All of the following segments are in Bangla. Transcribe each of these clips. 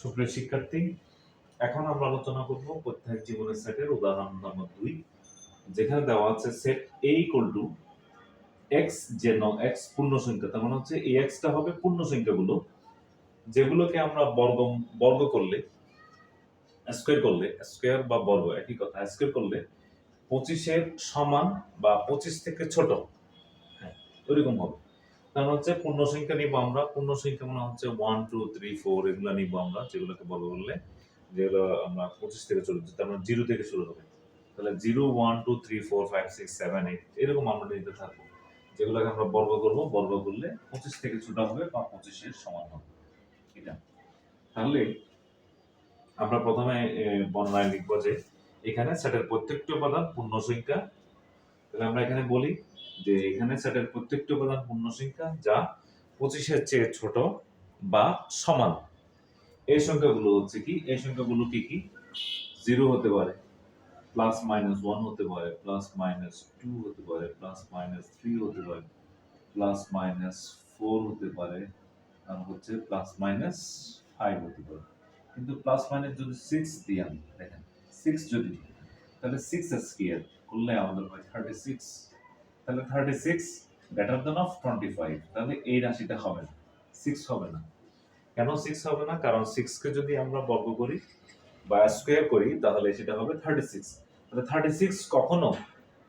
সুপ্রিয় শিক্ষার্থী, এখন আমরা আলোচনা করব প্রত্যেক জীবনের সেটের উদাহরণ নম্বর 2, যেখানে দেওয়া আছে সেট a = x যেন x পূর্ণ সংখ্যা। তার মানে হচ্ছে এই x টা হবে পূর্ণ সংখ্যাগুলো, যেগুলোকে আমরা বর্গ করলে, স্কয়ার বা বর্গ একই কথা, স্কয়ার করলে 25 এর সমান বা 25 থেকে ছোট, হ্যাঁ ওইরকম হবে। তার হচ্ছে পূর্ণ সংখ্যা নিব আমরা, পূর্ণ সংখ্যা মানে হচ্ছে 1 2 3 4 এগুলা নিব আমরা, যেগুলোকে বর্গ করলে যেগুলো আমরা 25 থেকে শুরু, তার মানে 0 থেকে শুরু হবে। তাহলে 0 1 2 3 4 5 6 7 8 এরকম আমরা নিতে থাকবো, যেগুলোকে আমরা বর্গ করব, বর্গ করলে 25 থেকে ছোট হবে বা 25 এর সমান হবে। এটা তাহলে আমরা প্রথমে বর্ণনায় লিখব যে এখানে সেটের প্রত্যেকটি উপাদান পূর্ণ সংখ্যা। তাহলে আমরা এখানে বলি যে এখানে সেটের প্রত্যেকটি উপাদান পূর্ণ সংখ্যা যা 25 এর চেয়ে ছোট বা সমান। এই সংখ্যাগুলো হচ্ছে কি, এই সংখ্যাগুলো কি কি, 0 হতে পারে, +-1 হতে পারে, +-2 হতে পারে, +-3 হতে পারে, +-4 হতে পারে, আর হচ্ছে +-5 হতে পারে। কিন্তু প্লাস মাইনাস যদি 6 দিই, আমি দেখেন 6 যদি, তাহলে 6 স্কয়ার করলে আমাদের হয় 36। তাহলে 36 গ্রেটার দ্যান অফ 25, তাহলে এই রাশিটা হবে না, 6 হবে না। কেন 6 হবে না? কারণ 6 কে যদি আমরা বর্গ করি বা স্কয়ার করি তাহলে সেটা হবে 36। তাহলে 36 কখনো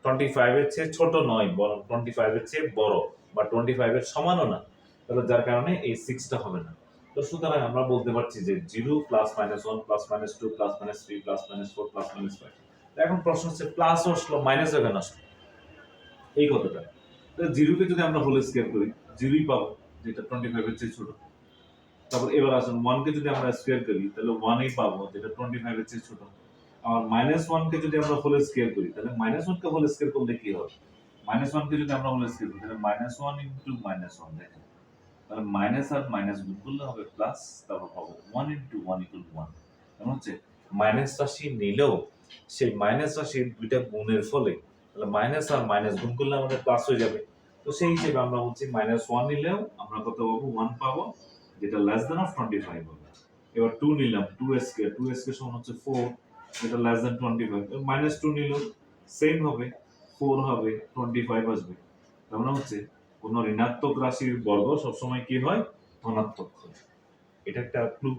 25 এর চেয়ে ছোট নয়, বরং 25 এর চেয়ে বড় বা 25 এর সমানও না। তাহলে যার কারণে এই 6 টা হবে না। তো সুতরাং আমরা বলতে পারছি যে 0 +-1 +-2 +-3 +-4 +-5। এখন প্রশ্ন হচ্ছে প্লাস আসলো মাইনাস কেন আসলো, এই কথাটা। তো 0 কে যদি আমরা হোল স্কয়ার করি 0ই পাবো, যেটা 25 এর চেয়ে ছোট। তারপর এবার আসুন 1 কে যদি আমরা স্কয়ার করি তাহলে 1ই পাবো, যেটা 25 এর চেয়ে ছোট। আর -1 কে যদি আমরা হোল স্কয়ার করি তাহলে -1 কে হোল স্কয়ার করলে কি হবে, -1 কে যদি আমরা হোল স্কয়ার করি তাহলে -1 ইনটু -1, দেখেন তাহলে মাইনাস আর মাইনাস গুণ করলে হবে প্লাস, তারপর পাবো 1 ইনটু 1 = 1। মানে হচ্ছে মাইনাস রাশি নিলেও সেই মাইনাস রাশির দুইটা গুণের ফলে, তাহলে মাইনাস আর মাইনাস গুণ করলে আমাদের প্লাস হয়ে যাবে। তো সেই হিসেবে আমরা বলছি -1 নিলেও আমরা কত পাবো, 1 পাবো, যেটা লেস দ্যান অফ 25 হবে। এবার 2 নিলাম, 2 স্কয়ার, 2 স্কয়ার সমান হচ্ছে 4, যেটা লেস দ্যান 25। -2 নিলেও সেম হবে, 4 হবে, 25 আসবে। তার মানে হচ্ছে কোন ঋণাত্মক রাশির বর্গ সবসময় কি হয়, ধনাত্মক হয়। এটা একটা ক্লু।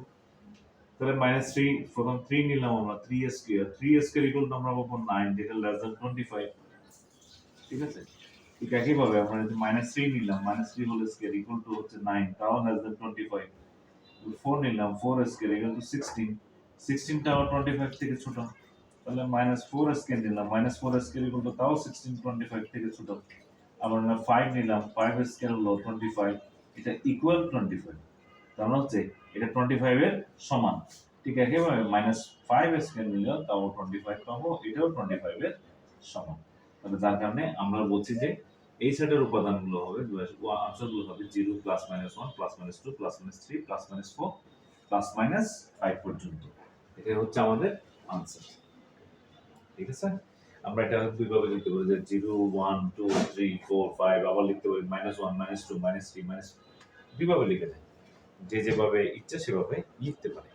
তাহলে -3, প্রথম 3 নিলাম আমরা, 3 স্কয়ার, 3 স্কয়ার ইকুয়াল টু আমরা পাবো 9, যেটা লেস দ্যান 25। ঠিক আছে, ঠিক একইভাবে আমরা যদি -3 নিলাম, -3 হোল স্কয়ার ইকুয়াল টু হচ্ছে 9, তাও লেস দ্যান 25। 4 নিলাম, 4 স্কয়ার ইকুয়াল টু 16, 16 টাও 25 থেকে ছোট। তাহলে -4 স্কয়ার নিলাম, -4 স্কয়ার ইকুয়াল টু তাও 16 25 থেকে ছোট। আবার আমরা 5 নিলাম, 5 স্কয়ার হলো 25, এটা ইকুয়াল 25। তার মানে হচ্ছে এটা 25 এর সমান। ঠিক একইভাবে -5 স্কয়ার নিলেও তাও 25 পাবো, এটাও 25 এর সমান। তাহলে যার কারণে আমরা বলছি যে এই সেটের উপাদানগুলো হবে, আনসারগুলো হবে 0 +-1 +-2 +-3 +-4 +-5 পর্যন্ত। এটা হচ্ছে আমাদের আনসার। ঠিক আছে, আমরা এটা দুইভাবে লিখতে পারি, যে 0 1 2 3 4 5, আবার লিখতে পারি -1 -2 -3 দুইভাবে লিখে দেয়, যে যেভাবে ইচ্ছা সেভাবে লিখতে পারে।